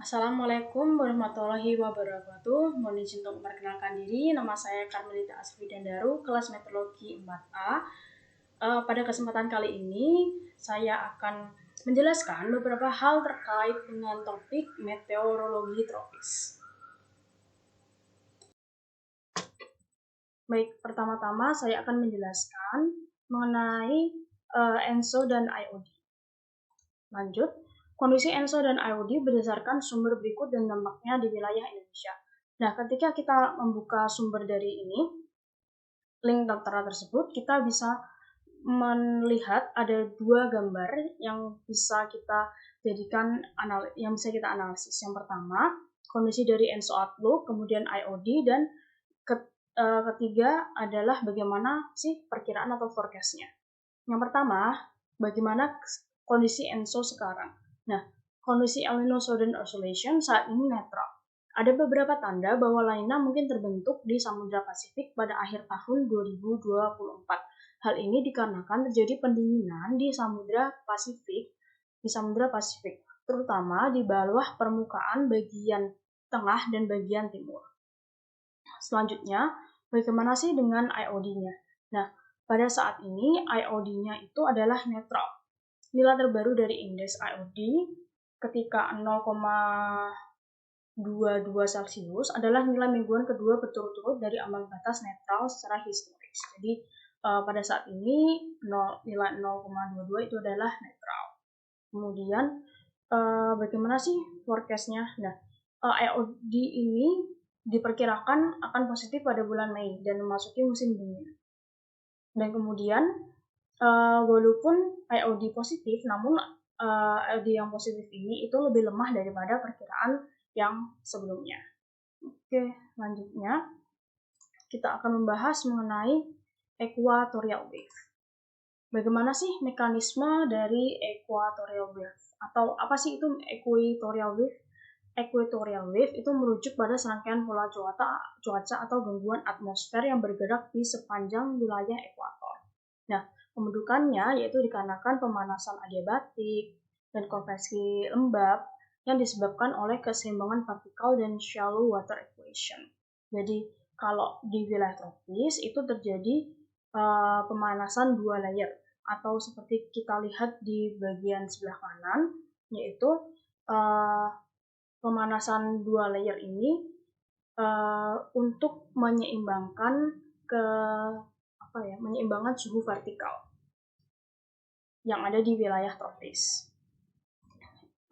Assalamualaikum warahmatullahi wabarakatuh. Mohon izin untuk memperkenalkan diri. Nama saya Karmelita Asfidandaru, kelas Meteorologi 4A. Pada kesempatan kali ini, saya akan menjelaskan beberapa hal terkait dengan topik meteorologi tropis. Baik, pertama-tama saya akan menjelaskan mengenai ENSO dan IOD. Lanjut. Kondisi ENSO dan IOD berdasarkan sumber berikut dan dampaknya di wilayah Indonesia. Nah, ketika kita membuka sumber dari ini, link tertera tersebut, kita bisa melihat ada dua gambar yang bisa kita jadikan yang bisa kita analisis. Yang pertama, kondisi dari ENSO outlook, kemudian IOD, dan ketiga adalah bagaimana sih perkiraan atau forecast-nya. Yang pertama, bagaimana kondisi ENSO sekarang. Nah, kondisi El Nino Southern Oscillation saat ini netral. Ada beberapa tanda bahwa La Nina mungkin terbentuk di Samudra Pasifik pada akhir tahun 2024. Hal ini dikarenakan terjadi pendinginan di Samudra Pasifik, terutama di bawah permukaan bagian tengah dan bagian timur. Selanjutnya, bagaimana sih dengan IOD-nya? Nah, pada saat ini IOD-nya itu adalah netral. Nilai terbaru dari indeks IOD ketika 0,22 Celcius adalah nilai mingguan kedua berturut-turut dari ambang batas netral secara historis. Jadi pada saat ini nilai 0,22 itu adalah netral. Kemudian bagaimana sih forecast-nya? Nah, IOD ini diperkirakan akan positif pada bulan Mei dan memasuki musim dingin. Dan kemudian walaupun IOD positif, namun IOD yang positif ini itu lebih lemah daripada perkiraan yang sebelumnya. Oke, selanjutnya kita akan membahas mengenai equatorial wave. Bagaimana sih mekanisme dari equatorial wave? Atau apa sih itu equatorial wave? Equatorial wave itu merujuk pada serangkaian pola cuaca atau gangguan atmosfer yang bergerak di sepanjang wilayah ekuator. Nah, pembentukannya yaitu dikarenakan pemanasan adiabatik dan konveksi lembab yang disebabkan oleh keseimbangan partikel dan shallow water equation. Jadi, kalau di wilayah tropis itu terjadi pemanasan dua layer, atau seperti kita lihat di bagian sebelah kanan, yaitu pemanasan dua layer ini untuk menyeimbangkan menyeimbangkan suhu vertikal yang ada di wilayah tropis.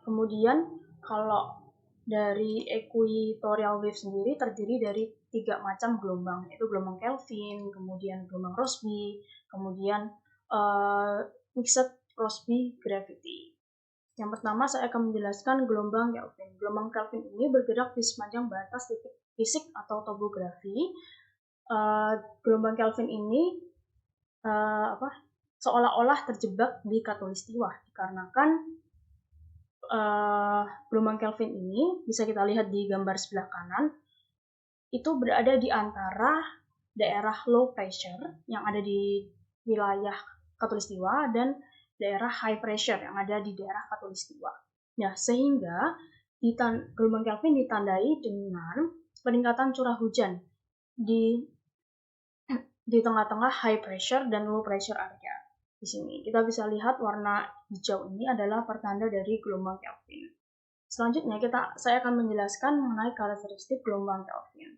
Kemudian kalau dari equatorial wave sendiri terdiri dari 3 macam gelombang, yaitu gelombang Kelvin, kemudian gelombang Rossby, kemudian mixed Rossby gravity. Yang pertama saya akan menjelaskan gelombang Kelvin. Gelombang Kelvin ini bergerak di sepanjang batas titik fisik atau topografi. Gelombang Kelvin ini seolah-olah terjebak di khatulistiwa dikarenakan gelombang Kelvin ini bisa kita lihat di gambar sebelah kanan itu berada di antara daerah low pressure yang ada di wilayah khatulistiwa dan daerah high pressure yang ada di daerah khatulistiwa. Nah, sehingga gelombang Kelvin ditandai dengan peningkatan curah hujan di tengah-tengah high pressure dan low pressure area. Di sini kita bisa lihat warna hijau ini adalah pertanda dari gelombang Kelvin. Selanjutnya saya akan menjelaskan mengenai karakteristik gelombang Kelvin.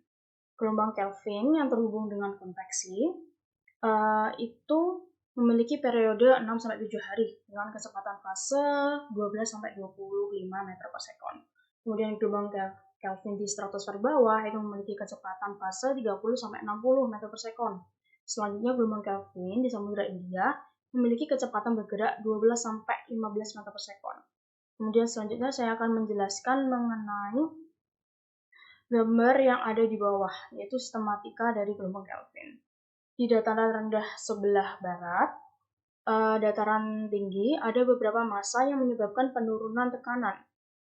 Gelombang Kelvin yang terhubung dengan konveksi itu memiliki periode 6-7 hari dengan kecepatan fase 12-25 meter per sekon. Kemudian gelombang Kelvin di stratosfer bawah itu memiliki kecepatan fase 30-60 meter per sekon. Selanjutnya gelombang Kelvin di Samudra India memiliki kecepatan bergerak 12-15 meter per sekon. Kemudian selanjutnya saya akan menjelaskan mengenai gambar yang ada di bawah, yaitu sistematika dari gelombang Kelvin. Di dataran rendah sebelah barat, dataran tinggi ada beberapa massa yang menyebabkan penurunan tekanan,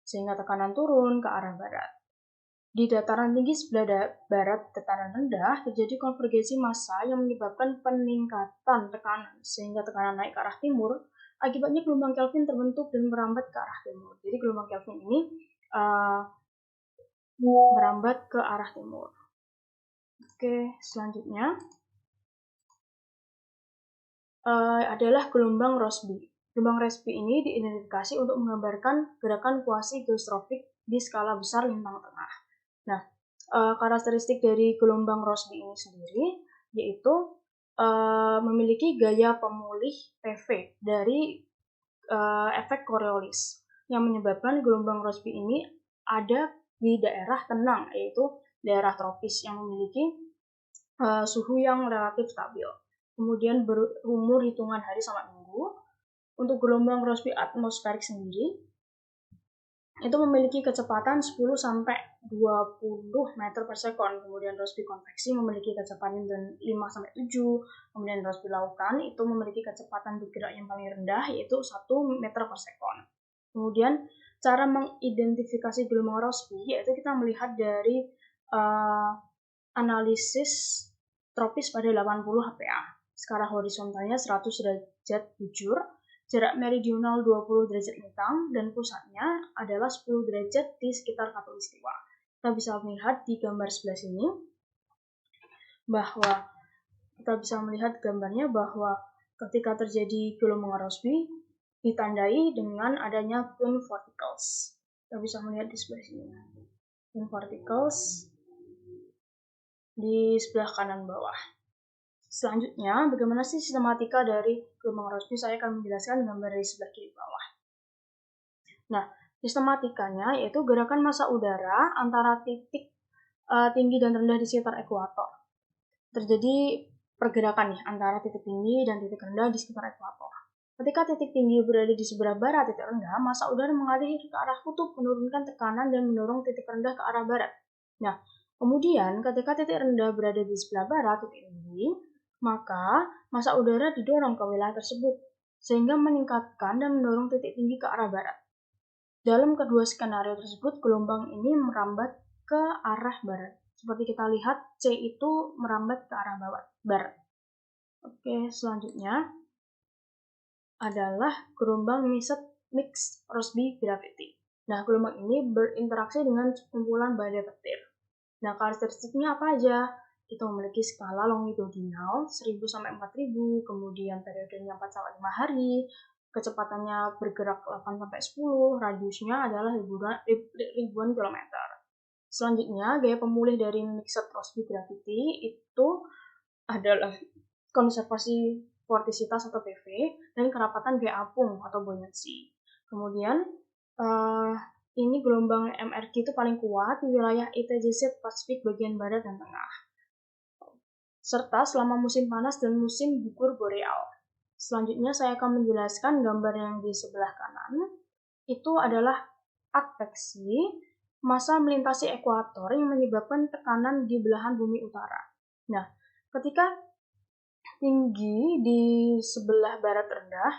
sehingga tekanan turun ke arah barat. Di dataran tinggi sebelah barat dataran rendah terjadi konvergensi massa yang menyebabkan peningkatan tekanan, sehingga tekanan naik ke arah timur. Akibatnya gelombang Kelvin terbentuk dan merambat ke arah timur. Jadi gelombang Kelvin ini merambat ke arah timur. Oke, selanjutnya adalah gelombang Rossby. Gelombang Rossby ini diidentifikasi untuk menggambarkan gerakan kuasi geostropik di skala besar lintang tengah. Nah, karakteristik dari gelombang Rossby ini sendiri yaitu memiliki gaya pemulih PV dari efek Coriolis yang menyebabkan gelombang Rossby ini ada di daerah tenang, yaitu daerah tropis yang memiliki suhu yang relatif stabil. Kemudian berumur hitungan hari sampai minggu. Untuk gelombang Rossby atmosferik sendiri itu memiliki kecepatan 10 sampai 20 meter per sekon. Kemudian Rossby konveksi memiliki kecepatan 5 sampai 7. Kemudian Rossby lautan itu memiliki kecepatan bergerak yang paling rendah yaitu 1 meter per sekon. Kemudian cara mengidentifikasi gelombang Rossby yaitu kita melihat dari analisis tropis pada 80 HPA. Skala horizontalnya 100 derajat bujur, jarak meridional 20 derajat lintang, dan pusatnya adalah 10 derajat di sekitar khatulistiwa. Kita bisa melihat di gambar sebelah sini bahwa kita bisa melihat gambarnya bahwa ketika terjadi gelombang Rossby ditandai dengan adanya twin vorticals. Kita bisa melihat di sebelah sini. Twin vorticals di sebelah kanan bawah. Selanjutnya, bagaimana sih sistematika dari gelombang Rossby? Saya akan menjelaskan gambar dari sebelah kiri bawah. Nah, sistematikanya yaitu gerakan massa udara antara titik tinggi dan rendah di sekitar ekuator. Terjadi pergerakan nih antara titik tinggi dan titik rendah di sekitar ekuator. Ketika titik tinggi berada di sebelah barat titik rendah, massa udara mengalir ke arah kutub, menurunkan tekanan dan mendorong titik rendah ke arah barat. Nah, kemudian ketika titik rendah berada di sebelah barat titik tinggi, maka massa udara didorong ke wilayah tersebut, sehingga meningkatkan dan mendorong titik tinggi ke arah barat. Dalam kedua skenario tersebut, gelombang ini merambat ke arah barat. Seperti kita lihat, C itu merambat ke arah barat. Oke, selanjutnya adalah gelombang mixed Rossby gravity. Nah, gelombang ini berinteraksi dengan kumpulan badai petir. Nah, karakteristiknya apa aja? Itu memiliki skala longitudinal 1000 sampai 4000, kemudian periodenya 4 sampai 5 hari, kecepatannya bergerak 8 sampai 10, radiusnya adalah ribuan kilometer. Selanjutnya, gaya pemulih dari mixed Rossby gravity itu adalah konservasi vortisitas atau PV dan kerapatan gaya apung atau buoyancy. Kemudian ini gelombang MRG itu paling kuat di wilayah ITJZ Pasifik bagian barat dan tengah, serta selama musim panas dan musim gugur boreal. Selanjutnya saya akan menjelaskan gambar yang di sebelah kanan. Itu adalah adveksi massa melintasi ekuator yang menyebabkan tekanan di belahan bumi utara. Nah, ketika tinggi di sebelah barat rendah,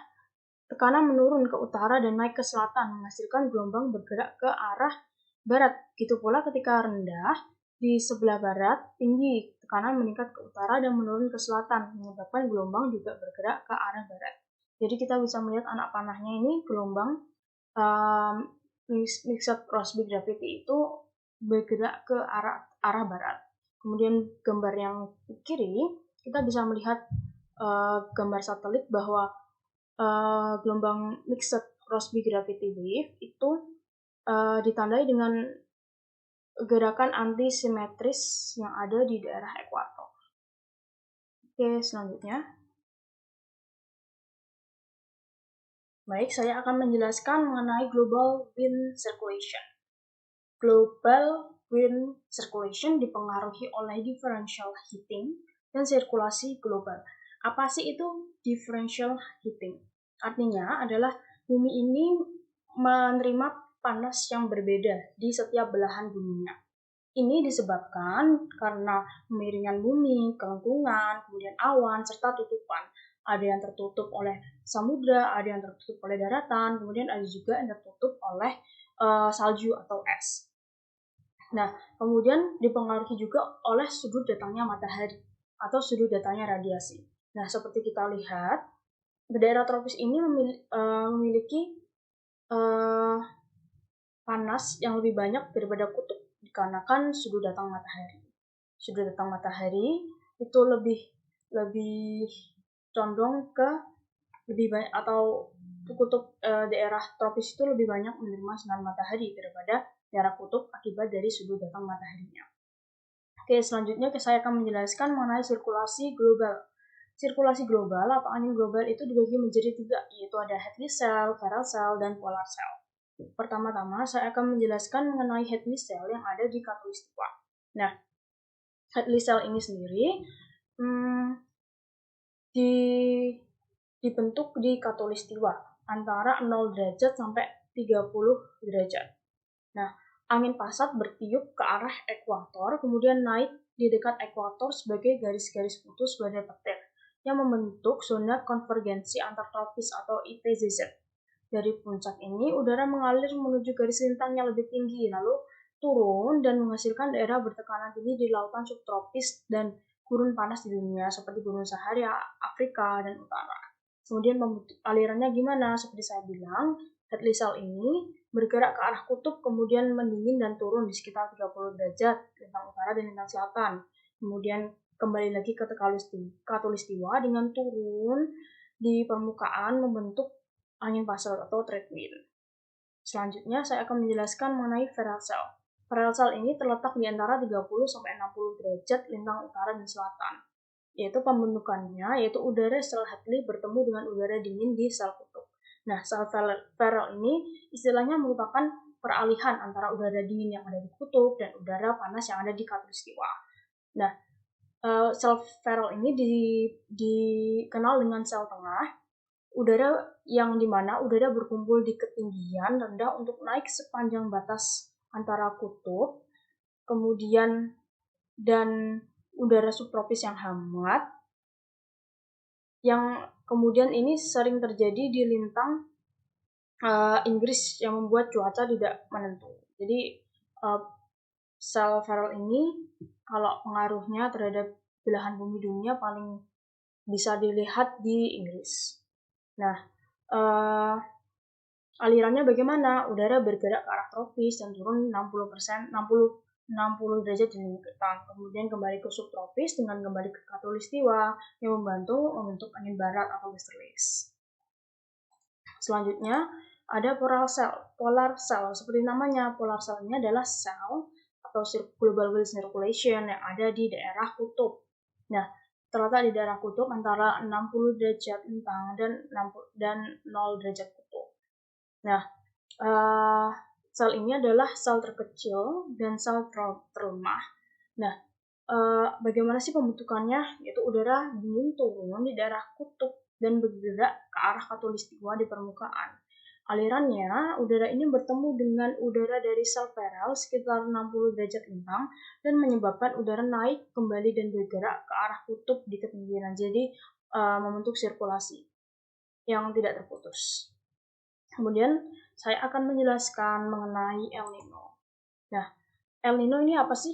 tekanan menurun ke utara dan naik ke selatan, menghasilkan gelombang bergerak ke arah barat. Gitu pula ketika rendah di sebelah barat, tinggi, tekanan meningkat ke utara dan menurun ke selatan, menyebabkan gelombang juga bergerak ke arah barat. Jadi kita bisa melihat anak panahnya ini gelombang mixed Rossby gravity itu bergerak ke arah barat. Kemudian gambar yang kiri, kita bisa melihat gambar satelit bahwa gelombang mixed Rossby gravity wave itu ditandai dengan gerakan antisimetris yang ada di daerah ekuator. Oke, selanjutnya. Baik, saya akan menjelaskan mengenai global wind circulation. Global wind circulation dipengaruhi oleh differential heating dan sirkulasi global. Apa sih itu differential heating? Artinya adalah bumi ini menerima panas yang berbeda di setiap belahan buminya. Ini disebabkan karena kemiringan bumi, kelengkungan, kemudian awan, serta tutupan. Ada yang tertutup oleh samudra, ada yang tertutup oleh daratan, kemudian ada juga yang tertutup oleh salju atau es. Nah, kemudian dipengaruhi juga oleh sudut datangnya matahari atau sudut datangnya radiasi. Nah, seperti kita lihat, daerah tropis ini memiliki panas yang lebih banyak daripada kutub dikarenakan sudut datang matahari. Sudut datang matahari itu lebih condong ke lebih banyak, atau kutub daerah tropis itu lebih banyak menerima sinar matahari daripada daerah kutub akibat dari sudut datang mataharinya. Oke, selanjutnya saya akan menjelaskan mengenai sirkulasi global. Sirkulasi global atau angin global itu dibagi menjadi 3, yaitu ada Hadley cell, Ferrel cell, dan polar cell. Pertama-tama saya akan menjelaskan mengenai Hadley cell yang ada di khatulistiwa. Nah, Hadley cell ini sendiri dibentuk di khatulistiwa antara 0 derajat sampai 30 derajat. Nah, angin pasat bertiup ke arah ekuator, kemudian naik di dekat ekuator sebagai garis-garis putus badai petir yang membentuk zona konvergensi antar tropis atau IPZZ. Dari puncak ini, udara mengalir menuju garis lintang yang lebih tinggi, lalu turun dan menghasilkan daerah bertekanan tinggi di lautan subtropis dan gurun panas di dunia, seperti Gurun Sahara, Afrika, dan Utara. Kemudian alirannya gimana? Seperti saya bilang, Hadley cell ini bergerak ke arah kutub, kemudian mendingin dan turun di sekitar 30 derajat lintang utara dan lintang selatan. Kemudian kembali lagi ke khatulistiwa dengan turun di permukaan membentuk angin pasat atau trade wind. Selanjutnya saya akan menjelaskan mengenai Ferrel cell. Ferrel cell ini terletak di antara 30-60 derajat lintang utara dan selatan. Yaitu pembentukannya yaitu udara sel Hadley bertemu dengan udara dingin di sel kutub. Nah, sel Ferrel ini istilahnya merupakan peralihan antara udara dingin yang ada di kutub dan udara panas yang ada di khatulistiwa. Nah, sel Ferrel ini dikenal dengan sel tengah, udara yang dimana udara berkumpul di ketinggian rendah untuk naik sepanjang batas antara kutub, kemudian dan udara subtropis yang hangat, yang kemudian ini sering terjadi di lintang Inggris yang membuat cuaca tidak menentu. Jadi sel Ferrel ini kalau pengaruhnya terhadap belahan bumi dunia paling bisa dilihat di Inggris. Nah, alirannya bagaimana? Udara bergerak ke arah tropis dan turun 60 derajat di lintang. Kemudian kembali ke subtropis dengan kembali ke khatulistiwa yang membentuk angin barat atau westerlies. Selanjutnya ada polar cell. Polar cell seperti namanya, polar cell ini adalah sel atau global wind circulation yang ada di daerah kutub. Nah, terletak di daerah kutub antara 60 derajat lintang dan 0 derajat kutub. Nah, sel ini adalah sel terkecil dan sel terlemah. Nah, bagaimana sih pembentukannya? Yaitu udara dingin turun di daerah kutub dan bergerak ke arah khatulistiwa di permukaan. Alirannya, udara ini bertemu dengan udara dari sel Ferrel sekitar 60 derajat lintang dan menyebabkan udara naik kembali dan bergerak ke arah kutub di ketinggian. Jadi membentuk sirkulasi yang tidak terputus. Kemudian saya akan menjelaskan mengenai El Nino. Nah, El Nino ini apa sih?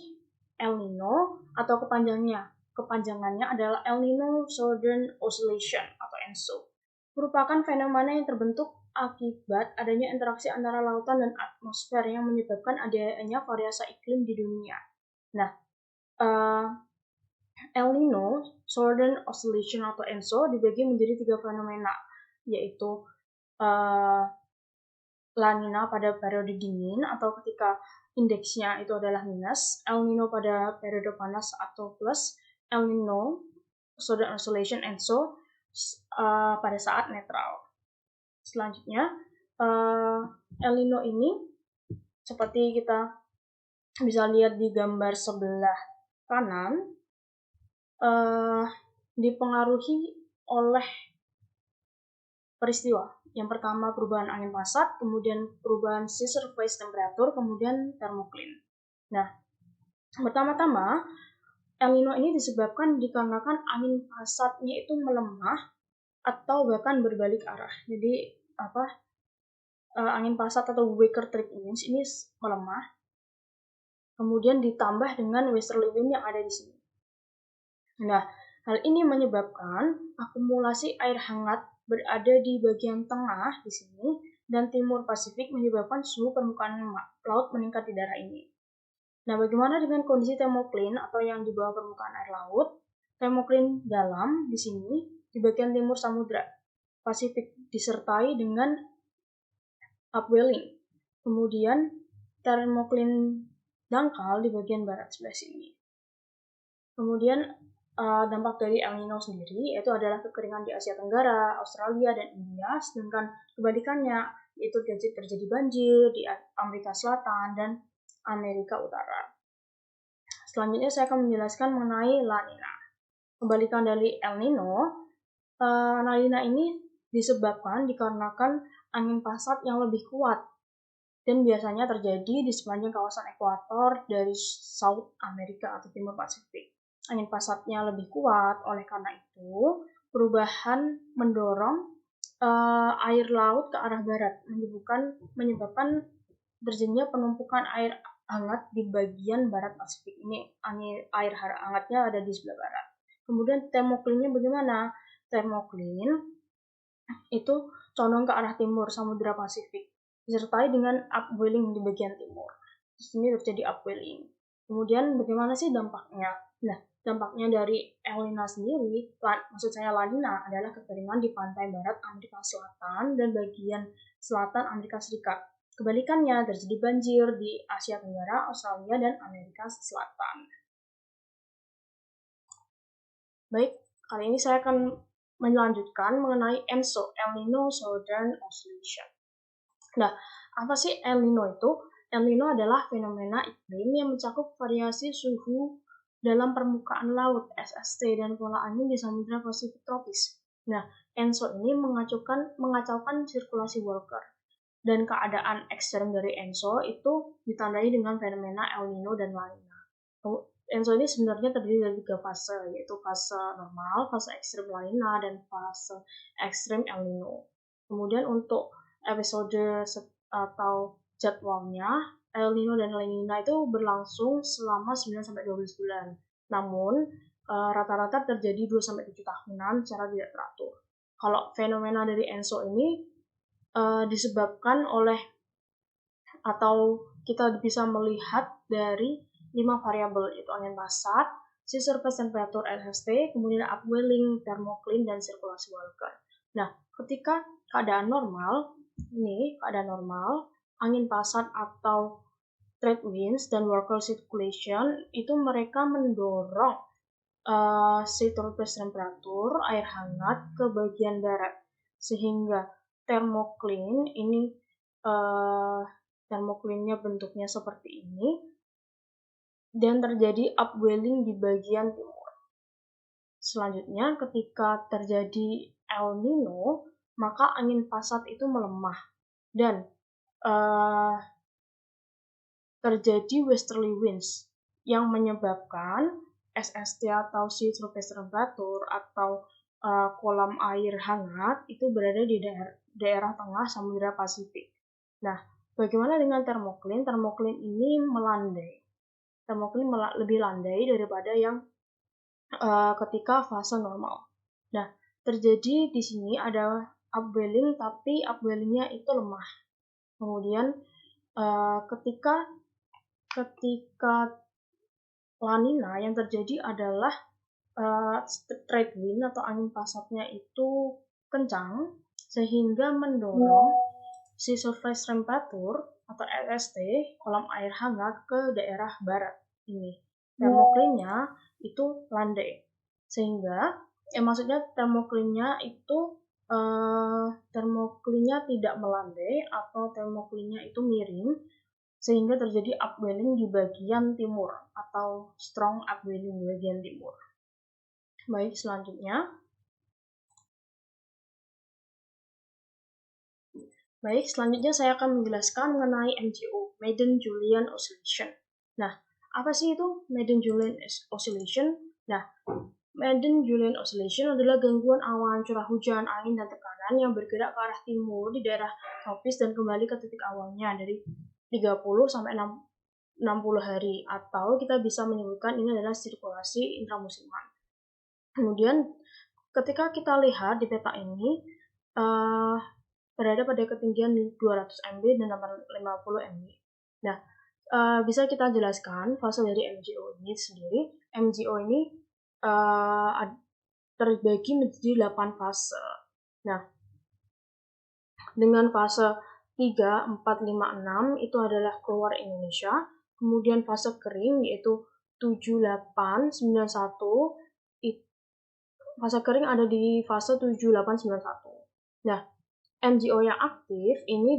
El Nino atau kepanjangannya adalah El Nino Southern Oscillation atau ENSO. Merupakan fenomena yang terbentuk akibat adanya interaksi antara lautan dan atmosfer yang menyebabkan adanya variasi iklim di dunia. Nah, El Nino Southern Oscillation atau ENSO dibagi menjadi 3 fenomena, yaitu La Nina pada periode dingin atau ketika indeksnya itu adalah minus, El Nino pada periode panas atau plus, El Nino Southern Oscillation ENSO pada saat netral. Selanjutnya, El Nino ini seperti kita bisa lihat di gambar sebelah kanan, dipengaruhi oleh peristiwa. Yang pertama perubahan angin pasat, kemudian perubahan sea surface temperature, kemudian thermocline. Nah, pertama-tama El Nino ini disebabkan dikarenakan angin pasatnya itu melemah atau bahkan berbalik arah. Jadi angin pasat atau weaker trade winds ini melemah, kemudian ditambah dengan westerly wind yang ada di sini. Nah, hal ini menyebabkan akumulasi air hangat berada di bagian tengah di sini dan timur Pasifik menyebabkan suhu permukaan laut meningkat di daerah ini. Nah, bagaimana dengan kondisi termoklin atau yang di bawah permukaan air laut? Termoklin dalam di sini di bagian timur Samudra Pasifik disertai dengan upwelling. Kemudian termoklin dangkal di bagian barat sebelah sini. Kemudian dampak dari El Nino sendiri yaitu adalah kekeringan di Asia Tenggara, Australia, dan India, sedangkan kebalikannya yaitu terjadi banjir di Amerika Selatan dan Amerika Utara. Selanjutnya saya akan menjelaskan mengenai La Nina. Kebalikan dari El Nino, La Nina ini disebabkan dikarenakan angin pasat yang lebih kuat dan biasanya terjadi di sepanjang kawasan ekuator dari South Amerika atau Timur Pasifik. Angin pasatnya lebih kuat, oleh karena itu perubahan mendorong air laut ke arah barat, menyebabkan terjadinya penumpukan air hangat di bagian barat Pasifik. Ini air hangatnya ada di sebelah barat. Kemudian termoklinnya bagaimana? Termoklin itu condong ke arah timur Samudra Pasifik, disertai dengan upwelling di bagian timur. Di sini terjadi upwelling. Kemudian bagaimana sih dampaknya? Nah, dampaknya dari El Nino sendiri, maksud saya La Nina, adalah kekeringan di pantai barat Amerika Selatan dan bagian selatan Amerika Serikat. Kebalikannya, terjadi banjir di Asia Tenggara, Australia, dan Amerika Selatan. Baik, kali ini saya akan melanjutkan mengenai ENSO, El Nino Southern Oscillation. Nah, apa sih El Nino itu? El Nino adalah fenomena iklim yang mencakup variasi suhu dalam permukaan laut (SST) dan pola angin di Samudra Pasifik tropis. Nah, ENSO ini mengacaukan sirkulasi Walker. Dan keadaan ekstrem dari ENSO itu ditandai dengan fenomena El Nino dan La Nina. ENSO ini sebenarnya terdiri dari 3 fase, yaitu fase normal, fase ekstrem La Nina, dan fase ekstrem El Nino. Kemudian untuk episode atau jadwalnya, El Nino dan La Nina itu berlangsung selama 9-12 bulan. Namun, rata-rata terjadi 2-7 tahunan secara tidak teratur. Kalau fenomena dari ENSO ini disebabkan oleh atau kita bisa melihat dari 5 variabel, yaitu angin pasat, sea surface temperature SST, kemudian upwelling, thermocline, dan sirkulasi Walker. Nah, ketika keadaan normal, angin pasat atau trade winds dan Walker circulation itu mereka mendorong sea surface temperature, air hangat, ke bagian barat, sehingga thermocline ini thermocline-nya bentuknya seperti ini dan terjadi upwelling di bagian timur. Selanjutnya, ketika terjadi El Nino, maka angin pasat itu melemah dan terjadi westerly winds yang menyebabkan SST atau sea surface temperature atau kolam air hangat itu berada di daerah tengah Samudra Pasifik. Nah, bagaimana dengan thermocline? Thermocline ini melandai. Thermocline lebih landai daripada yang ketika fase normal. Nah, terjadi di sini ada upwelling, tapi upwellingnya itu lemah. Kemudian ketika La Nina yang terjadi adalah trade wind atau angin pasatnya itu kencang sehingga mendorong sea surface temperature atau SST, kolam air hangat, ke daerah barat ini. Thermocline-nya itu landai. Sehingga maksudnya thermocline-nya itu thermocline-nya tidak melandai atau thermocline-nya itu miring, sehingga terjadi upwelling di bagian timur atau strong upwelling di bagian timur. Baik, selanjutnya. Saya akan menjelaskan mengenai MJO, Madden-Julian Oscillation. Nah, apa sih itu Madden-Julian Oscillation? Nah, Madden-Julian Oscillation adalah gangguan awan, curah hujan, angin, dan tekanan yang bergerak ke arah timur di daerah tropis dan kembali ke titik awalnya dari 30-60 hari, atau kita bisa menyebutkan ini adalah sirkulasi intramusiman. Kemudian ketika kita lihat di peta ini, berada pada ketinggian 200 MB dan 850 MB. Nah, bisa kita jelaskan fase dari MJO ini sendiri. MJO ini terbagi menjadi 8 fase. Nah, dengan fase 3, 4, 5, 6 itu adalah keluar Indonesia. Kemudian fase kering yaitu 7, 8, 9, 1. Fase kering ada di fase 7, 8, 9, 1. Nah, MJO yang aktif ini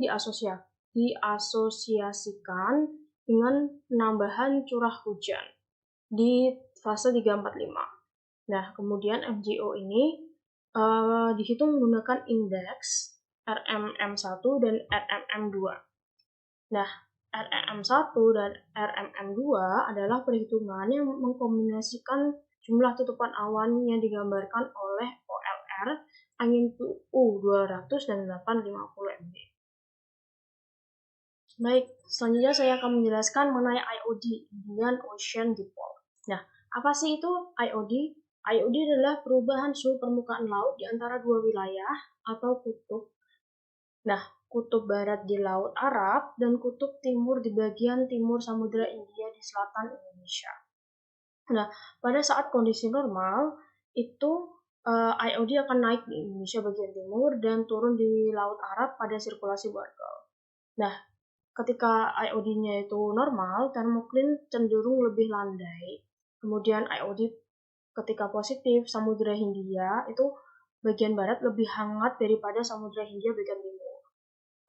diasosiasikan dengan penambahan curah hujan di fase 3, 4, 5. Nah, kemudian MJO ini dihitung menggunakan indeks RMM1 dan RMM2. Nah, RMM1 dan RMM2 adalah perhitungan yang mengkombinasikan jumlah tutupan awan yang digambarkan oleh OLR, angin U200 dan 850 MB. Baik, selanjutnya saya akan menjelaskan mengenai IOD, Indian Ocean Dipole. Nah, apa sih itu IOD? IOD adalah perubahan suhu permukaan laut di antara dua wilayah atau kutub. Nah, kutub barat di Laut Arab dan kutub timur di bagian timur Samudra India di selatan Indonesia. Nah, pada saat kondisi normal, itu IOD akan naik di Indonesia bagian timur dan turun di Laut Arab pada sirkulasi Barkal. Nah, ketika IOD-nya itu normal, termoklin cenderung lebih landai. Kemudian IOD ketika positif, Samudra Hindia itu bagian barat lebih hangat daripada Samudra Hindia bagian timur.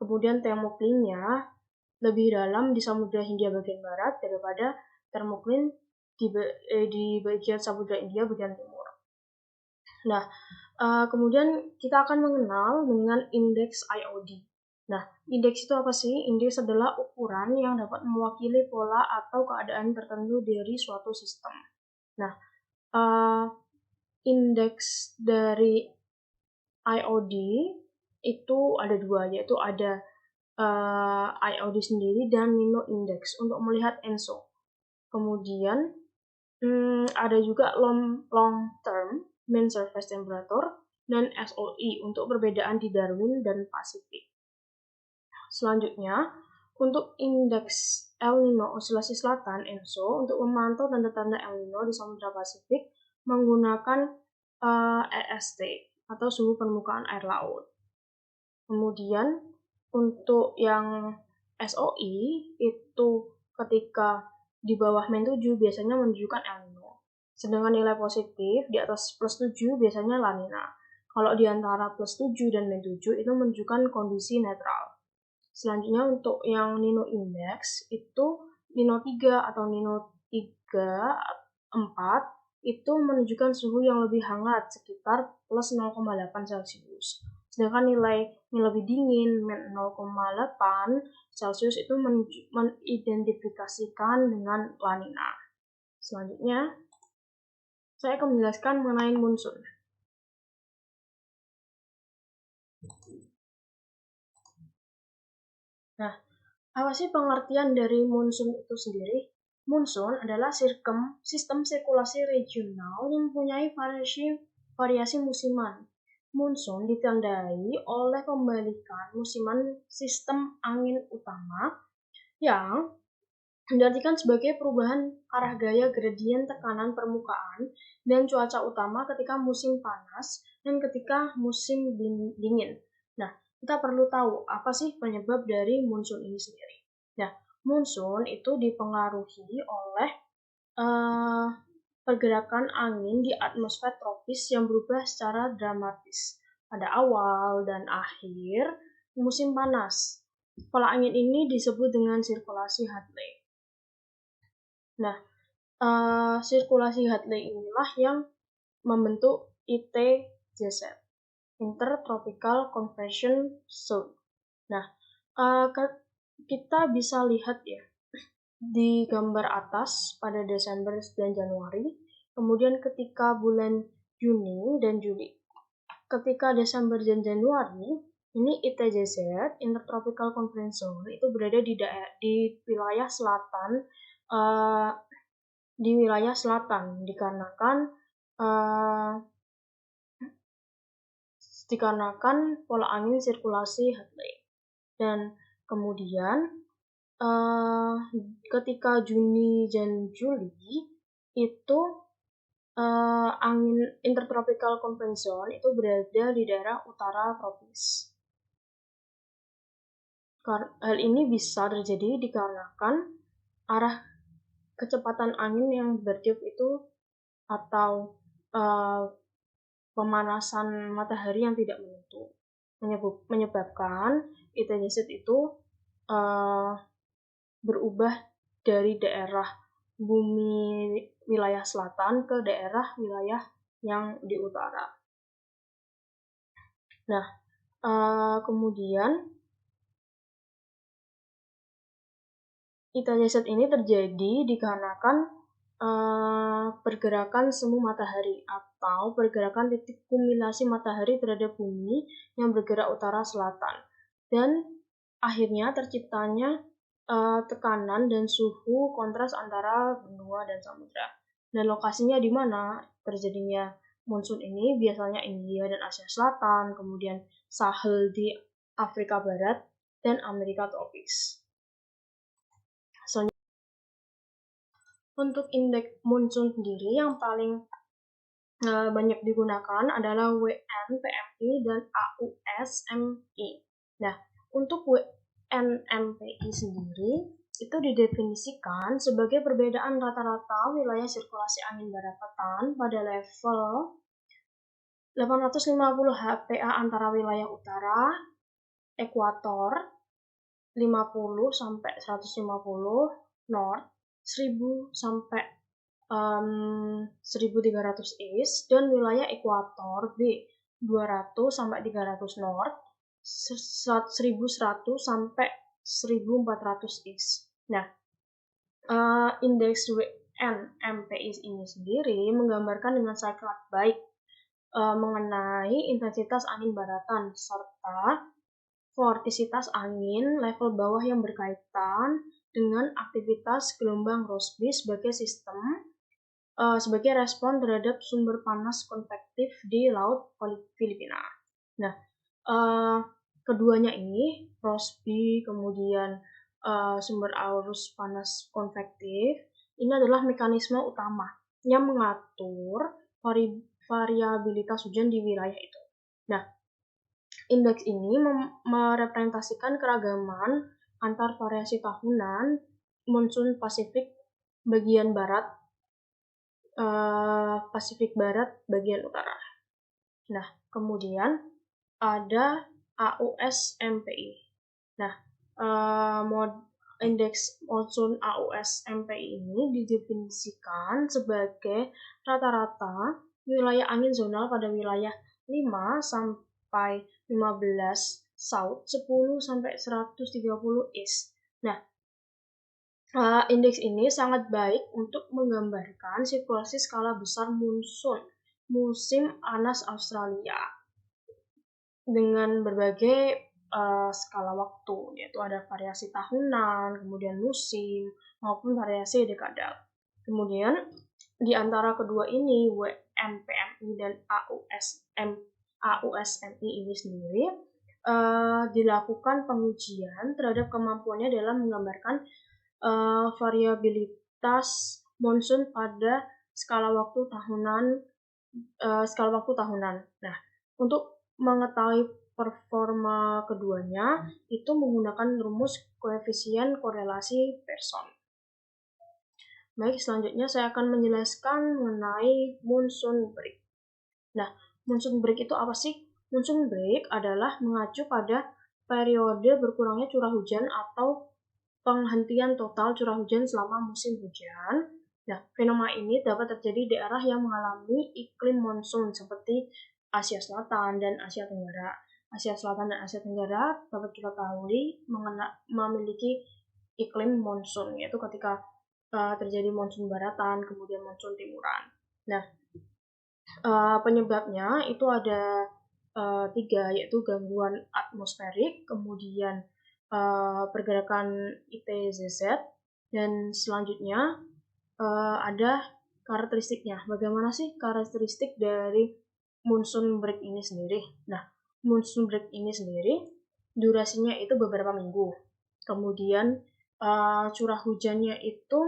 Kemudian termoklinnya lebih dalam di Samudra Hindia bagian barat daripada termoklin di bagian Samudra Hindia bagian timur. Nah, kemudian kita akan mengenal dengan indeks IOD. Nah, indeks itu apa sih? Indeks adalah ukuran yang dapat mewakili pola atau keadaan tertentu dari suatu sistem. Nah, indeks dari IOD itu ada dua, yaitu ada IOD sendiri dan Nino Index untuk melihat ENSO. Kemudian ada juga long term mean surface temperature dan SOI untuk perbedaan di Darwin dan Pasifik. Selanjutnya, untuk indeks El Nino Osilasi Selatan ENSO untuk memantau tanda-tanda El Nino di Samudra Pasifik menggunakan EST atau suhu permukaan air laut. Kemudian untuk yang SOI itu ketika di bawah min 7 biasanya menunjukkan El Nino. Sedangkan nilai positif di atas plus 7 biasanya La Nina. Kalau di antara plus 7 dan min 7 itu menunjukkan kondisi netral. Selanjutnya untuk yang Nino Index itu Nino 3 atau Nino 3, 4 itu menunjukkan suhu yang lebih hangat sekitar plus 0,8 Celcius. Sedangkan nilai yang lebih dingin, min 0,8 Celcius itu mengidentifikasikan dengan La Nina. Selanjutnya, saya akan menjelaskan mengenai monsun. Nah, apa sih pengertian dari monsun itu sendiri? Monsun adalah sistem sirkulasi regional yang mempunyai variasi musiman. Monsun ditandai oleh pembalikan musiman sistem angin utama yang diartikan sebagai perubahan arah gaya gradien tekanan permukaan dan cuaca utama ketika musim panas dan ketika musim dingin. Nah, kita perlu tahu apa sih penyebab dari monsun ini sendiri. Nah, monsun itu dipengaruhi oleh pergerakan angin di atmosfer tropis yang berubah secara dramatis pada awal dan akhir musim panas. Pola angin ini disebut dengan sirkulasi Hadley. Nah, sirkulasi Hadley inilah yang membentuk ITJZ, Intertropical Convection Zone. Nah, kita bisa lihat ya di gambar atas pada Desember dan Januari, kemudian ketika bulan Juni dan Juli. Ketika Desember dan Januari, ini ITJZ, Intertropical Convection Zone, itu berada di wilayah selatan dikarenakan dikarenakan pola angin sirkulasi Hadley. Dan kemudian ketika Juni dan Juli itu angin intertropical convergence zone itu berada di daerah utara tropis. Hal ini bisa terjadi dikarenakan arah kecepatan angin yang bertiup itu atau pemanasan matahari yang tidak menentu menyebabkan ITJZ itu berubah dari daerah bumi wilayah selatan ke daerah wilayah yang di utara. Nah, kemudian ITJZ ini terjadi dikarenakan pergerakan semu matahari atau pergerakan titik kulminasi matahari terhadap bumi yang bergerak utara-selatan, dan akhirnya terciptanya tekanan dan suhu kontras antara benua dan samudra. Dan lokasinya di mana terjadinya monsun ini? Biasanya India dan Asia Selatan, kemudian Sahel di Afrika Barat, dan Amerika tropis. Untuk indeks monsun sendiri yang paling banyak digunakan adalah WNPMI dan AUSMI. Nah, untuk WNMPI sendiri itu didefinisikan sebagai perbedaan rata-rata wilayah sirkulasi angin baratan pada level 850 HPA antara wilayah utara, ekuator, 50 sampai 150 north, 1000 sampai 1300 east, dan wilayah ekuator B 200 sampai 300 north, 1100 sampai 1400 east. Nah, indeks WNMPI ini sendiri menggambarkan dengan sangat baik mengenai intensitas angin baratan serta vortisitas angin level bawah yang berkaitan dengan aktivitas gelombang Rossby sebagai sebagai respon terhadap sumber panas konvektif di Laut Filipina. Nah, keduanya ini, Rossby kemudian sumber arus panas konvektif, ini adalah mekanisme utama yang mengatur variabilitas hujan di wilayah itu. Nah, indeks ini merepresentasikan keragaman antar variasi tahunan monsun Pasifik bagian barat, Pasifik Barat bagian utara. Nah, kemudian ada AUSMPI. Nah, indeks monsun AUSMPI ini didefinisikan sebagai rata-rata wilayah angin zonal pada wilayah 5 sampai 15 south, 10 sampai 130 east. Nah, indeks ini sangat baik untuk menggambarkan sirkulasi skala besar monsun musim panas Australia dengan berbagai skala waktu, yaitu ada variasi tahunan, kemudian musim, maupun variasi dekadal. Kemudian di antara kedua ini, WNPMI dan AUSMI ini sendiri dilakukan pengujian terhadap kemampuannya dalam menggambarkan variabilitas monsun pada skala waktu tahunan. Nah, untuk mengetahui performa keduanya itu menggunakan rumus koefisien korelasi Pearson. Baik, selanjutnya saya akan menjelaskan mengenai monsoon break. Nah, monsoon break itu apa sih? Monsoon break adalah mengacu pada periode berkurangnya curah hujan atau penghentian total curah hujan selama musim hujan. Nah, fenomena ini dapat terjadi di daerah yang mengalami iklim monsoon seperti Asia Selatan dan Asia Tenggara. Asia Selatan dan Asia Tenggara dapat kita ketahui memiliki iklim monsoon, yaitu ketika terjadi monsoon baratan, kemudian monsoon timuran. Nah, penyebabnya itu ada 3, yaitu gangguan atmosferik, kemudian pergerakan ITZZ, dan selanjutnya ada karakteristiknya. Bagaimana sih karakteristik dari monsoon break ini sendiri? Nah, monsoon break ini sendiri durasinya itu beberapa minggu. Kemudian curah hujannya itu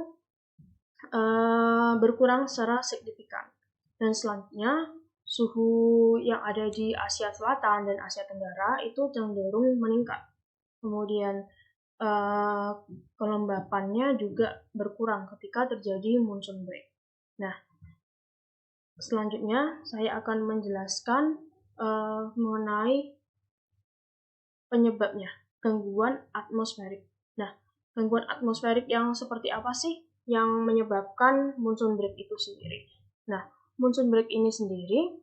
berkurang secara signifikan. Dan selanjutnya suhu yang ada di Asia Selatan dan Asia Tenggara itu cenderung meningkat. Kemudian kelembapannya juga berkurang ketika terjadi monsoon break. Nah, selanjutnya saya akan menjelaskan mengenai penyebabnya, gangguan atmosferik. Nah, gangguan atmosferik yang seperti apa sih yang menyebabkan monsoon break itu sendiri? Nah, monsoon break ini sendiri,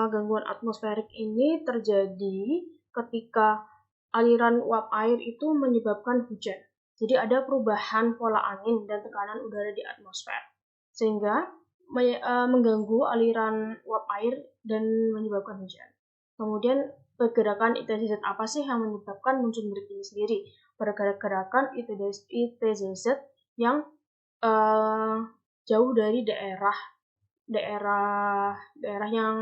gangguan atmosferik ini terjadi ketika aliran uap air itu menyebabkan hujan. Jadi ada perubahan pola angin dan tekanan udara di atmosfer, sehingga mengganggu aliran uap air dan menyebabkan hujan. Kemudian pergerakan ITZZ apa sih yang menyebabkan monsoon break ini sendiri? Pergerakan ITZZ yang jauh dari daerah yang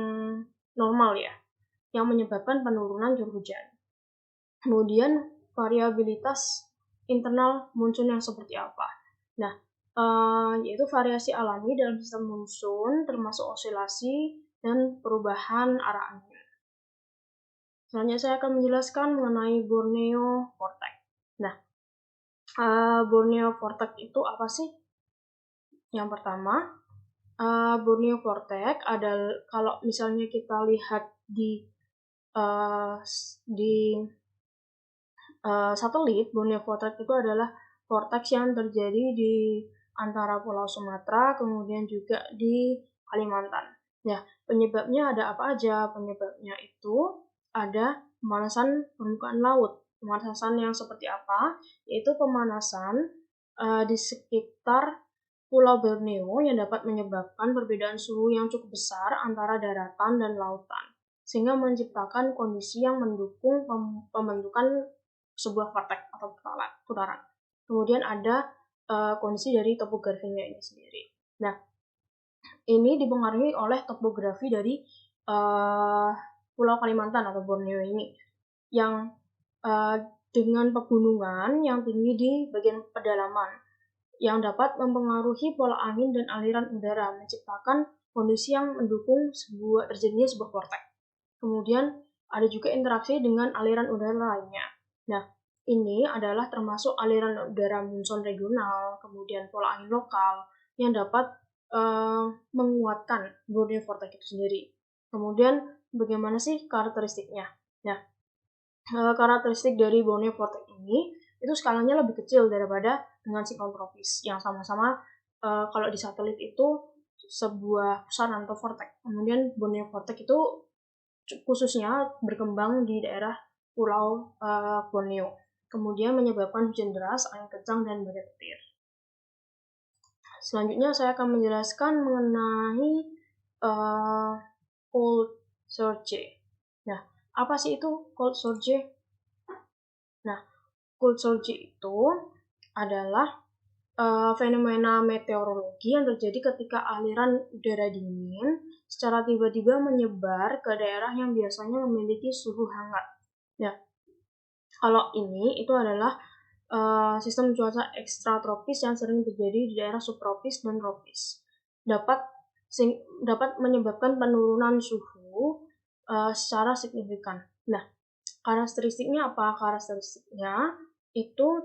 normal ya, yang menyebabkan penurunan curah hujan. Kemudian variabilitas internal monsoon yang seperti apa? Nah, yaitu variasi alami dalam sistem monsoon termasuk osilasi dan perubahan arah angin. Selanjutnya saya akan menjelaskan mengenai Borneo Vortex. Nah, Borneo Vortex itu apa sih? Yang pertama, Borneo Vortex adalah kalau misalnya kita lihat di satelit, Borneo Vortex itu adalah vortex yang terjadi di antara Pulau Sumatera, kemudian juga di Kalimantan. Nah, penyebabnya ada apa aja? Penyebabnya itu ada pemanasan permukaan laut. Pemanasan yang seperti apa? Yaitu pemanasan di sekitar Pulau Borneo yang dapat menyebabkan perbedaan suhu yang cukup besar antara daratan dan lautan, sehingga menciptakan kondisi yang mendukung pembentukan sebuah vortex atau putaran. Kemudian ada kondisi dari topografinya ini sendiri. Nah, ini dipengaruhi oleh topografi dari Pulau Kalimantan atau Borneo ini, yang dengan pegunungan yang tinggi di bagian pedalaman, yang dapat mempengaruhi pola angin dan aliran udara, menciptakan kondisi yang mendukung terjadinya sebuah vortex. Kemudian ada juga interaksi dengan aliran udara lainnya. Nah, ini adalah termasuk aliran udara monsoon regional, kemudian pola angin lokal yang dapat menguatkan Borneo Vortex itu sendiri. Kemudian bagaimana sih karakteristiknya? Nah, karakteristik dari Borneo Vortex ini itu skalanya lebih kecil daripada dengan siklon tropis yang sama-sama kalau di satelit itu sebuah pusaran atau vortex. Kemudian Borneo Vortex itu khususnya berkembang di daerah Pulau Borneo. Kemudian menyebabkan hujan deras, angin kencang, dan badai petir. Selanjutnya saya akan menjelaskan mengenai cold surge. Nah, apa sih itu cold surge? Nah, cold surge itu adalah fenomena meteorologi yang terjadi ketika aliran udara dingin secara tiba-tiba menyebar ke daerah yang biasanya memiliki suhu hangat. Nah, kalau ini itu adalah sistem cuaca ekstratropis yang sering terjadi di daerah subtropis dan tropis. Dapat menyebabkan penurunan suhu secara signifikan. Nah, karakteristiknya apa? Karakteristiknya itu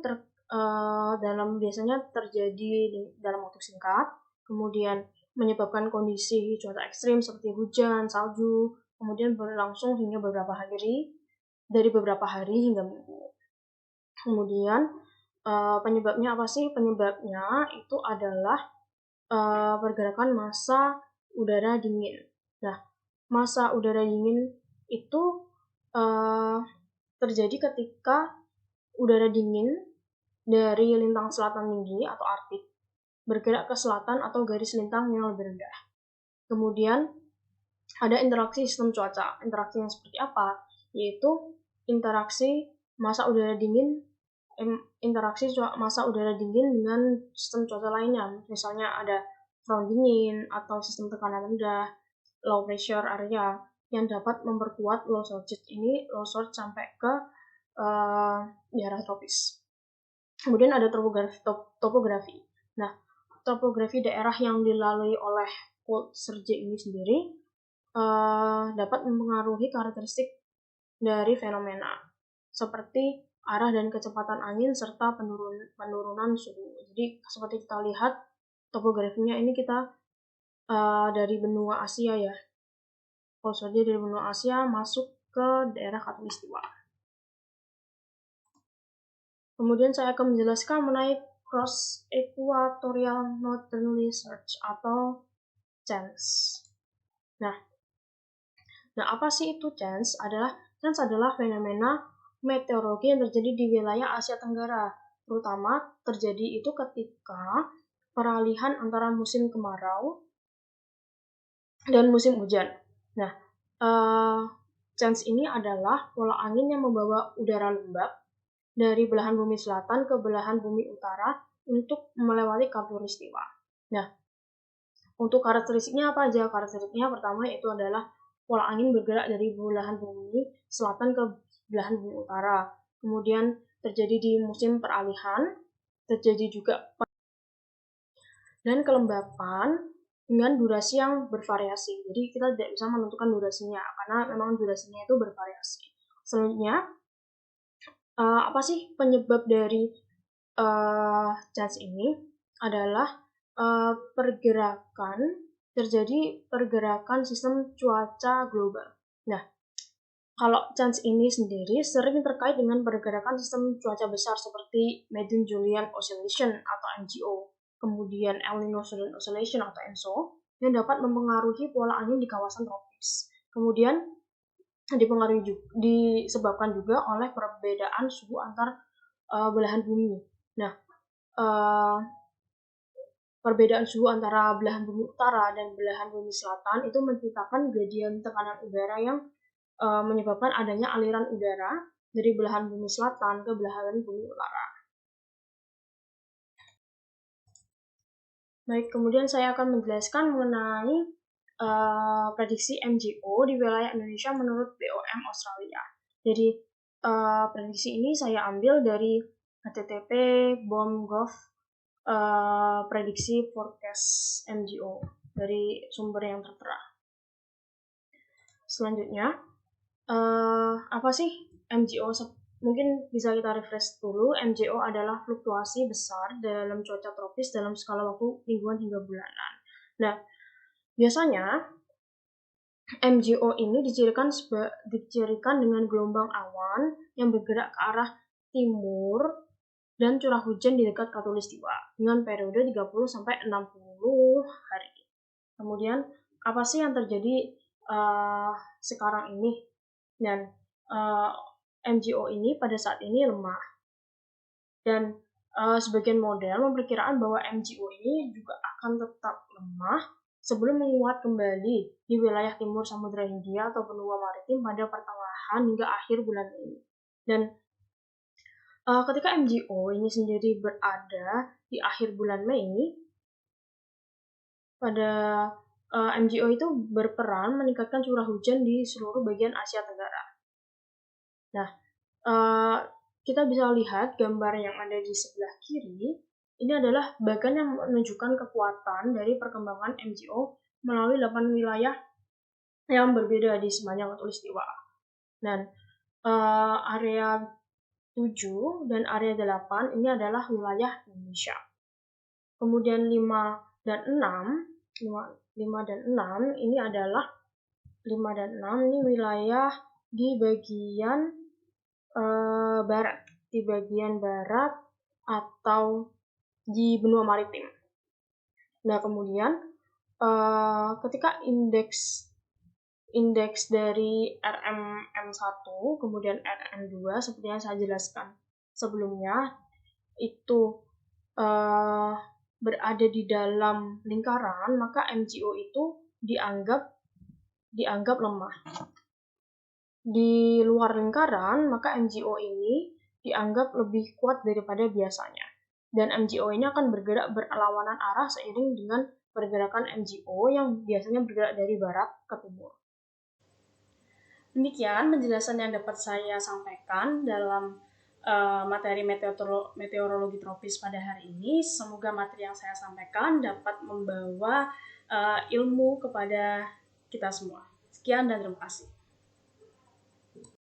biasanya terjadi dalam waktu singkat, kemudian menyebabkan kondisi cuaca ekstrim seperti hujan, salju, kemudian berlangsung hingga beberapa hari hingga minggu. Kemudian penyebabnya apa sih? Penyebabnya itu adalah pergerakan massa udara dingin. Nah, massa udara dingin itu terjadi ketika udara dingin dari lintang selatan tinggi atau Arktik bergerak ke selatan atau garis lintang yang lebih rendah. Kemudian ada interaksi sistem cuaca. Interaksi yang seperti apa? Yaitu interaksi massa udara dingin dengan sistem cuaca lainnya. Misalnya ada front dingin atau sistem tekanan rendah, low pressure area. yang dapat memperkuat low surge ini, low surge sampai ke daerah tropis. Kemudian ada topografi. Nah, topografi daerah yang dilalui oleh cold surge ini sendiri dapat mempengaruhi karakteristik dari fenomena seperti arah dan kecepatan angin serta penurunan suhu. Jadi seperti kita lihat topografinya ini kita dari benua Asia ya. Cold surge dari benua Asia masuk ke daerah khatulistiwa. Kemudian saya akan menjelaskan mengenai Cross Equatorial Northerly Surge atau CENS. Nah, apa sih itu CENS? CENS adalah fenomena meteorologi yang terjadi di wilayah Asia Tenggara. Terutama terjadi itu ketika peralihan antara musim kemarau dan musim hujan. Nah, CENS ini adalah pola angin yang membawa udara lembab dari belahan bumi selatan ke belahan bumi utara untuk melewati khatulistiwa. Nah, untuk karakteristiknya apa aja? Karakteristiknya pertama itu adalah pola angin bergerak dari belahan bumi selatan ke belahan bumi utara. Kemudian terjadi di musim peralihan, terjadi juga dan kelembapan dengan durasi yang bervariasi. Jadi kita tidak bisa menentukan durasinya karena memang durasinya itu bervariasi. Selanjutnya, apa sih penyebab dari CENS ini? Adalah terjadi pergerakan sistem cuaca global. Nah, kalau CENS ini sendiri sering terkait dengan pergerakan sistem cuaca besar seperti Madden-Julian Oscillation atau MJO, kemudian El Niño Southern Oscillation atau ENSO, yang dapat mempengaruhi pola angin di kawasan tropis. Kemudian disebabkan juga oleh perbedaan suhu antar belahan bumi. Nah, perbedaan suhu antara belahan bumi utara dan belahan bumi selatan itu menciptakan gradien tekanan udara yang menyebabkan adanya aliran udara dari belahan bumi selatan ke belahan bumi utara. Baik, kemudian saya akan menjelaskan mengenai prediksi MJO di wilayah Indonesia menurut BOM Australia. Jadi prediksi ini saya ambil dari http BOM.gov prediksi forecast MJO dari sumber yang tertera. Selanjutnya, apa sih MJO? Mungkin bisa kita refresh dulu. MJO adalah fluktuasi besar dalam cuaca tropis dalam skala waktu mingguan hingga bulanan. Nah, biasanya MJO ini dicirikan dengan gelombang awan yang bergerak ke arah timur dan curah hujan di dekat khatulistiwa dengan periode 30-60 hari. Kemudian apa sih yang terjadi sekarang ini? Dan MJO ini pada saat ini lemah. Dan sebagian model memperkirakan bahwa MJO ini juga akan tetap lemah sebelum menguat kembali di wilayah timur Samudra Hindia atau benua maritim pada pertengahan hingga akhir bulan ini. Dan ketika MJO ini sendiri berada di akhir bulan Mei, pada MJO itu berperan meningkatkan curah hujan di seluruh bagian Asia Tenggara. Nah, kita bisa lihat gambar yang ada di sebelah kiri. Ini adalah bagan yang menunjukkan kekuatan dari perkembangan MJO melalui 8 wilayah yang berbeda di sepanjang khatulistiwa. Dan area 7 dan area 8 ini adalah wilayah Indonesia. Kemudian 5 dan 6 ini adalah 5 dan 6 ini wilayah di bagian barat, atau di benua maritim. Nah, kemudian ketika indeks dari RMM1 kemudian RM2 seperti yang saya jelaskan sebelumnya itu berada di dalam lingkaran, maka MJO itu dianggap lemah. Di luar lingkaran, maka MJO ini dianggap lebih kuat daripada biasanya. Dan MJO ini akan bergerak berlawanan arah seiring dengan pergerakan MJO yang biasanya bergerak dari barat ke timur. Demikian penjelasan yang dapat saya sampaikan dalam materi meteorologi tropis pada hari ini. Semoga materi yang saya sampaikan dapat membawa ilmu kepada kita semua. Sekian dan terima kasih.